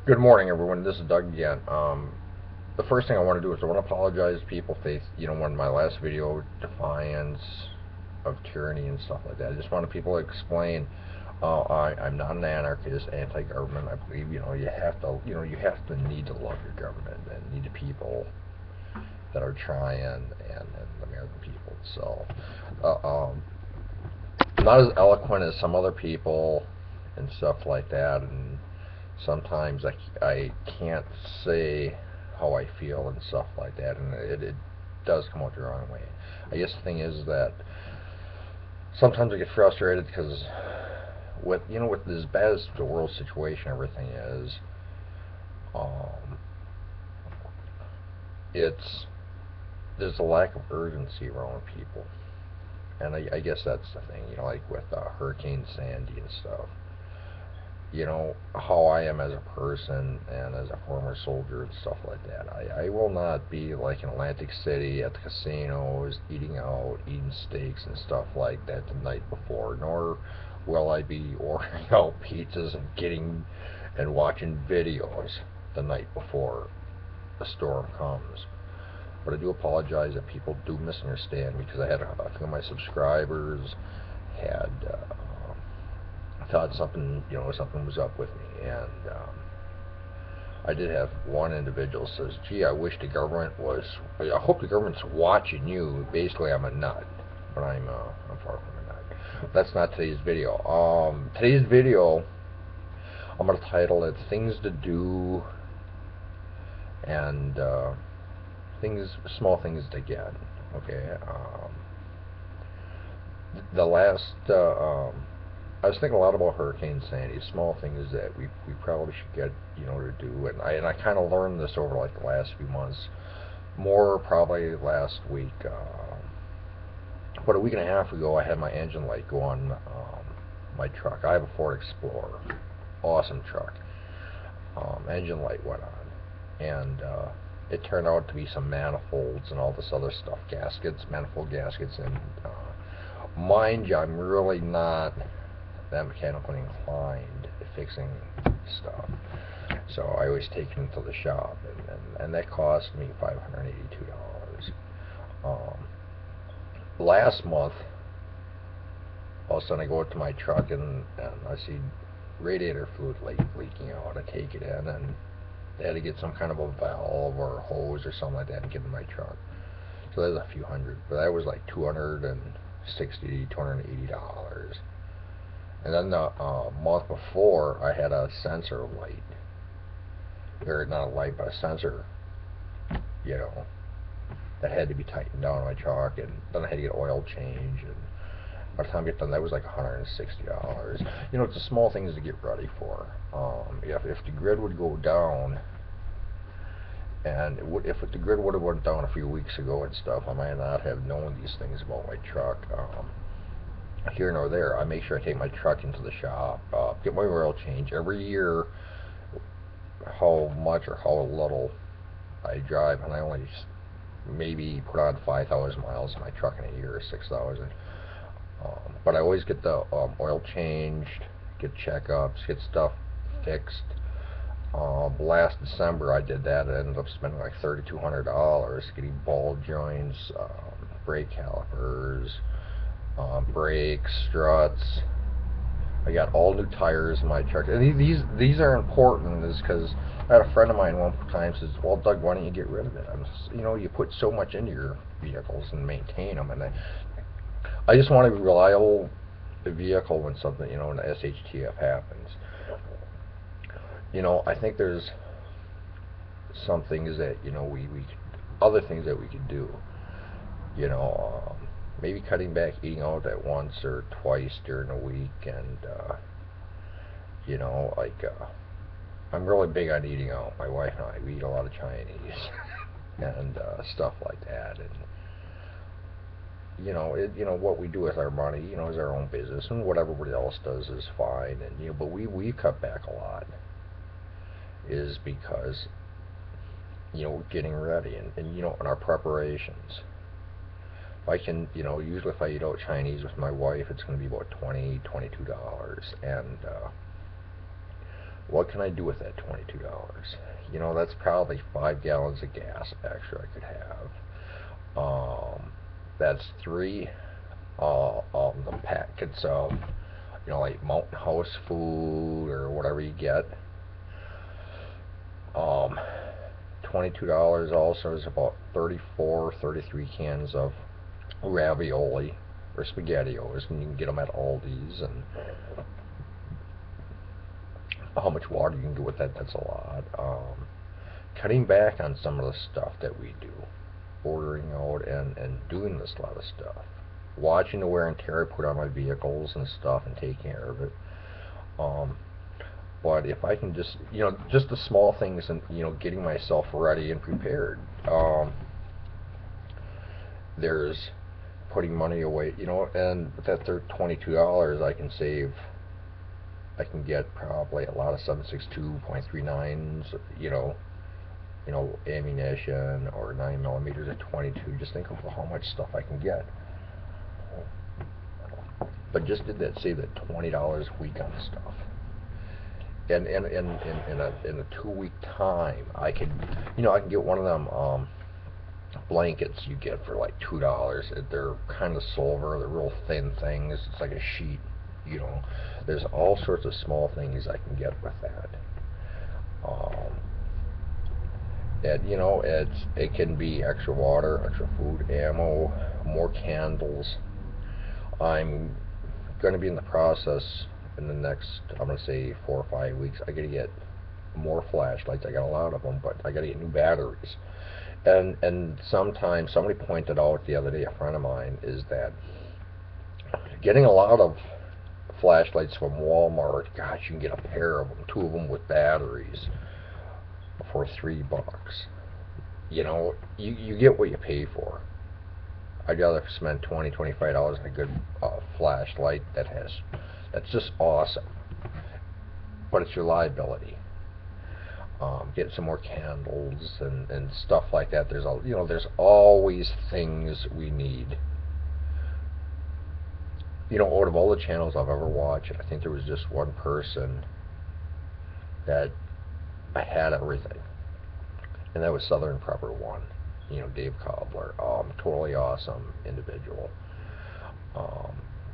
Good morning, everyone. This is Doug again. The first thing I want to do is I want to apologize to people if they, when my last video, defiance of tyranny and stuff like that. I just wanted people to explain. I'm not an anarchist, anti-government. I believe, you have to, you have to need to love your government and need the people that are trying and the American people. So, uh, um, not as eloquent as some other people and stuff like that, and sometimes I can't say how I feel and stuff like that, and it does come out the wrong way. I guess the thing is that sometimes I get frustrated because with as bad as the world situation everything is, um, it's there's a lack of urgency around people, and I guess that's the thing. Like with Hurricane Sandy and stuff. How I am as a person and as a former soldier and stuff like that. I will not be like in Atlantic City at the casinos eating out, eating steaks and stuff like that the night before, nor will I be ordering out pizzas and getting and watching videos the night before the storm comes. But I do apologize if people do misunderstand me, because I had a few of my subscribers had thought something was up with me, and I did have one individual says, "Gee, I wish the government was. I hope the government's watching you." Basically, I'm a nut, but I'm far from a nut. That's not today's video. Today's video, I'm gonna title it "Things to Do" and small things to get. Okay. The last I was thinking a lot about Hurricane Sandy, small things that we probably should get, to do, and I kind of learned this over like the last few months, more probably last week. About a week and a half ago, I had my engine light go on my truck. I have a Ford Explorer, awesome truck. Engine light went on, and it turned out to be some manifolds and all this other stuff, gaskets, manifold gaskets, and mind you, I'm really not that mechanically inclined at fixing stuff. So I always take it into the shop, and that cost me $582. Last month, all of a sudden I go up to my truck and I see radiator fluid leaking out. I take it in, and they had to get some kind of a valve or a hose or something like that and get in my truck. So that's a few hundred, but that was like $280. And then the month before, I had a sensor light, or not a light, but a sensor, you know, that had to be tightened down on my truck, and then I had to get oil change, and by the time I get done, that was like $160. It's the small things to get ready for. If the grid would go down, and if the grid would have went down a few weeks ago and stuff, I might not have known these things about my truck. Here nor there, I make sure I take my truck into the shop, get my oil change every year. How much or how little I drive, and I only maybe put on 5,000 miles in my truck in a year, or 6,000. But I always get the oil changed, get checkups, get stuff fixed. Last December I did that. I ended up spending like $3,200 getting ball joints, brake calipers, brakes, struts. I got all new tires in my truck, and these are important, is because I had a friend of mine one time says, "Well, Doug, why don't you get rid of it?" You put so much into your vehicles and maintain them, and I just want a reliable vehicle when something, an SHTF happens. I think there's some things that we other things that we could do. You know, maybe cutting back eating out at once or twice during a week, and I'm really big on eating out. My wife and I, we eat a lot of Chinese and stuff like that, and what we do with our money, is our own business, and what everybody else does is fine, and but we cut back a lot, is because getting ready and in our preparations. If I can, usually if I eat out Chinese with my wife, it's going to be about $22, and What can I do with that $22? You know, that's probably 5 gallons of gas extra I could have. That's three the packets of, you know, like Mountain House food or whatever you get. Um, $22 also is about 34, 33 cans of ravioli or SpaghettiOs, and you can get them at Aldi's. And how much water you can do with that, that's a lot. Cutting back on some of the stuff that we do, ordering out and doing this lot of stuff. Watching the wear and tear I put on my vehicles and stuff and taking care of it. But if I can just, you know, just the small things and, you know, getting myself ready and prepared. There's putting money away, you know, and with that $22 I can save, I can get probably a lot of 7.62.39s, you know, ammunition or 9mm at 22. Just think of how much stuff I can get. But just did that save that $20 a week on stuff. And in a 2 week time, I can, you know, I can get one of them blankets you get for like $2. They're kind of silver. They're real thin things. It's like a sheet. You know, there's all sorts of small things I can get with that. And you know, it can be extra water, extra food, ammo, more candles. I'm going to be in the process in the next, I'm going to say 4 or 5 weeks. I got to get more flashlights. I got a lot of them, but I got to get new batteries. And sometimes somebody pointed out the other day, a friend of mine, is that getting a lot of flashlights from Walmart, gosh, you can get a pair of them, 2 of them with batteries for $3. You know, you get what you pay for. I'd rather spend $20, $25 on a good flashlight that's just awesome. But it's your liability. Get some more candles and stuff like that. There's you know, there's always things we need. You know, out of all the channels I've ever watched, I think there was just one person that had everything, and that was Southern Prepper One. You know, Dave Cobbler, totally awesome individual.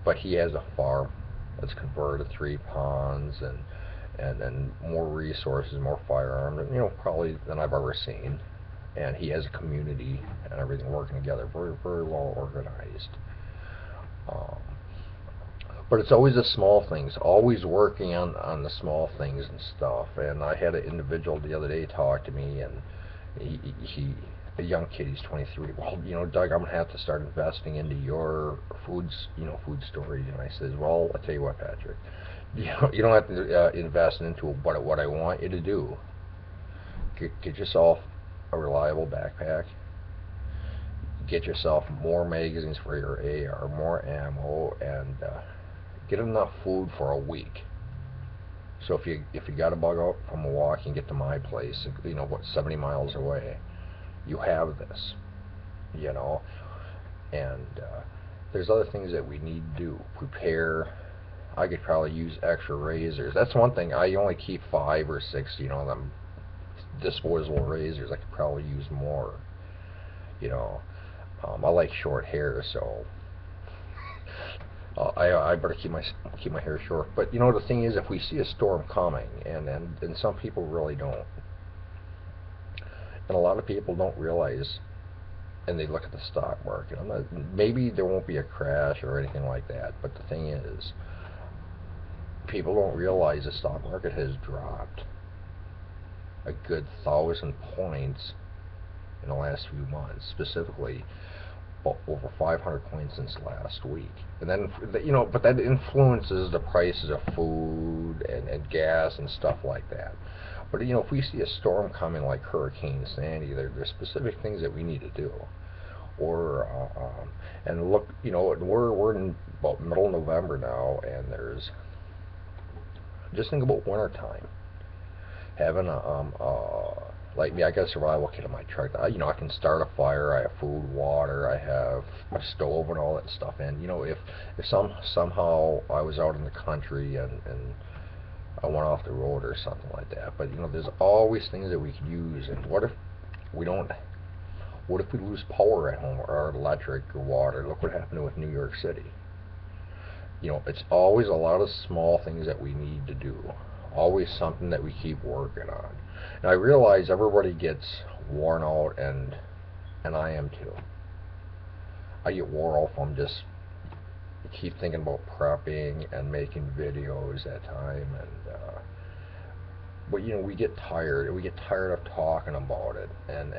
But he has a farm that's converted to 3 ponds and then more resources, more firearms, you know, probably than I've ever seen. And he has a community and everything working together, very, very well organized. But it's always the small things, always working on the small things and stuff. And I had an individual the other day talk to me, and he a young kid, he's 23. Well, you know, Doug, I'm gonna have to start investing into your foods, you know, food storage. And I says, well, I'll tell you what, Patrick, you don't have to invest into it, but what I want you to do, get yourself a reliable backpack, get yourself more magazines for your AR, more ammo, and get enough food for a week. So if you got to bug out from Milwaukee and get to my place, you know, what, 70 miles away, you have this, you know. And there's other things that we need to do. Prepare. I could probably use extra razors. That's one thing. I only keep 5 or 6, you know, them disposable razors. I could probably use more, you know. I like short hair, so I better keep my hair short. But you know, the thing is, if we see a storm coming, and some people really don't, and a lot of people don't realize, and they look at the stock market. Maybe there won't be a crash or anything like that, but the thing is, people don't realize the stock market has dropped a good 1,000 points in the last few months, specifically over 500 points since last week. And then, you know, but that influences the prices of food and gas and stuff like that. But you know, if we see a storm coming like Hurricane Sandy, there's specific things that we need to do. Or and look, you know, we're in about middle of November now, and there's, just think about winter time. Having like me, I got a survival kit in my truck. You know, I can start a fire. I have food, water. I have a stove and all that stuff. And you know, if somehow I was out in the country and I went off the road or something like that. But you know, there's always things that we could use. And what if we don't? What if we lose power at home, or electric, or water? Look what happened with New York City. You know, it's always a lot of small things that we need to do. Always something that we keep working on. And I realize everybody gets worn out, and I am too. I get wore out from just keep thinking about prepping and making videos at time, and but you know, we get tired. We get tired of talking about it, and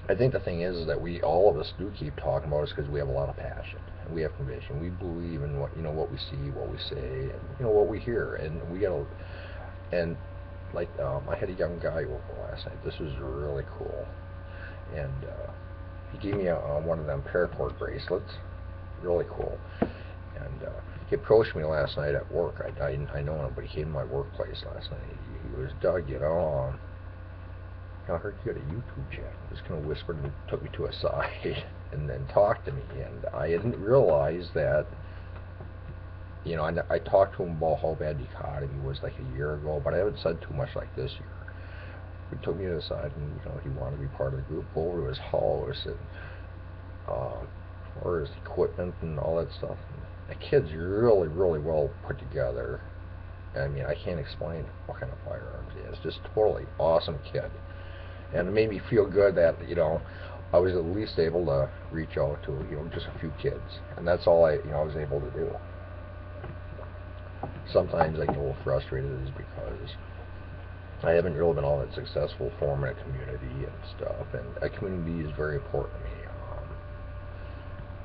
I think the thing is that we, all of us, do keep talking about it because we have a lot of passion and we have conviction. We believe in what, you know, what we see, what we say, and you know what we hear, and we gotta. And like I had a young guy over last night. This was really cool, and he gave me one of them paracord bracelets, really cool. And he approached me last night at work. I know him, but he came to my workplace last night. He was, Doug, you know, I heard you had a YouTube channel. Just kind of whispered and took me to a side and then talked to me. And I didn't realize that, you know, I talked to him about how bad the economy was like a year ago, but I haven't said too much like this year. He took me to the side, and you know, he wanted to be part of the group. Go over to his house and or his equipment and all that stuff. And the kid's really, really well put together. I mean, I can't explain what kind of firearms he has. Just totally awesome kid. And it made me feel good that, you know, I was at least able to reach out to, you know, just a few kids. And that's all I was able to do. Sometimes I get a little frustrated is because I haven't really been all that successful forming a community and stuff. And a community is very important to me.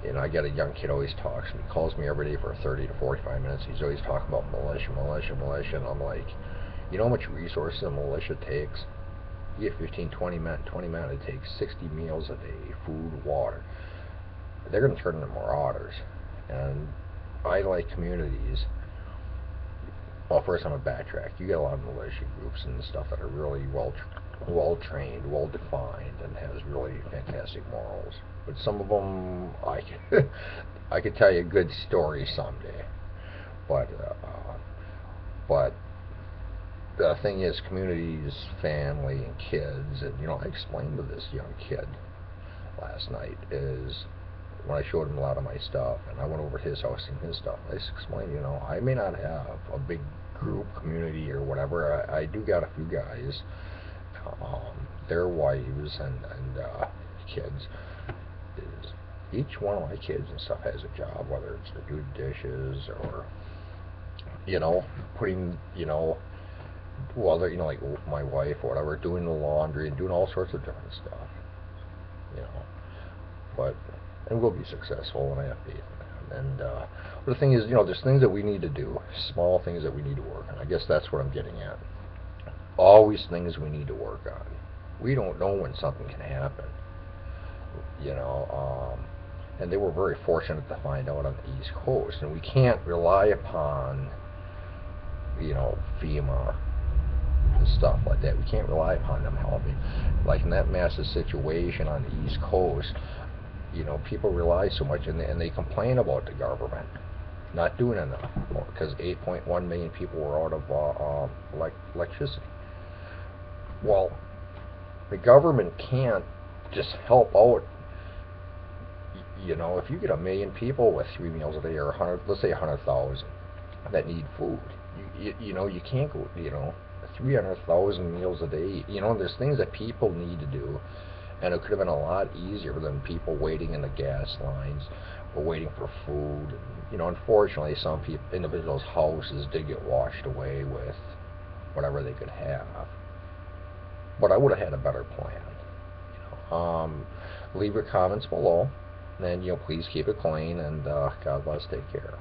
You know, I got a young kid always talks to me, calls me every day for 30 to 45 minutes. He's always talking about militia, militia, militia, and I'm like, you know how much resources a militia takes? You get 15, 20 men, it takes 60 meals a day, food, water. They're going to turn into marauders. And I like communities. Well, first I'm a backtrack. You get a lot of militia groups and stuff that are really well trained, well defined, and has really fantastic morals. But some of them, I could tell you a good story someday. But the thing is, communities, family, and kids, and you know, I explained to this young kid last night is when I showed him a lot of my stuff, and I went over to his house and his stuff. I just explained, you know, I may not have a big group, community, or whatever. I do got a few guys, their wives and kids. Is each one of my kids and stuff has a job, whether it's to do dishes or, you know, putting, you know, well, they're, you know, like my wife or whatever, doing the laundry and doing all sorts of different stuff, you know. But and we'll be successful, and I have faith. And but the thing is, you know, there's things that we need to do, small things that we need to work on. I guess that's what I'm getting at. Always things we need to work on. We don't know when something can happen, you know. And they were very fortunate to find out on the East Coast, and we can't rely upon, you know, FEMA and stuff like that. We can't rely upon them helping. Like in that massive situation on the East Coast, you know, people rely so much, and they complain about the government not doing enough, because 8.1 million people were out of electricity. Well, the government can't just help out. You know, if you get 1 million people with 3 meals a day, or 100, let's say 100,000 that need food, you know, you can't go, you know, 300,000 meals a day. You know, there's things that people need to do, and it could have been a lot easier than people waiting in the gas lines or waiting for food. And, you know, unfortunately, some individuals' houses did get washed away with whatever they could have. But I would have had a better plan. You know, leave your comments below, and you know, please keep it clean, and God bless. Take care.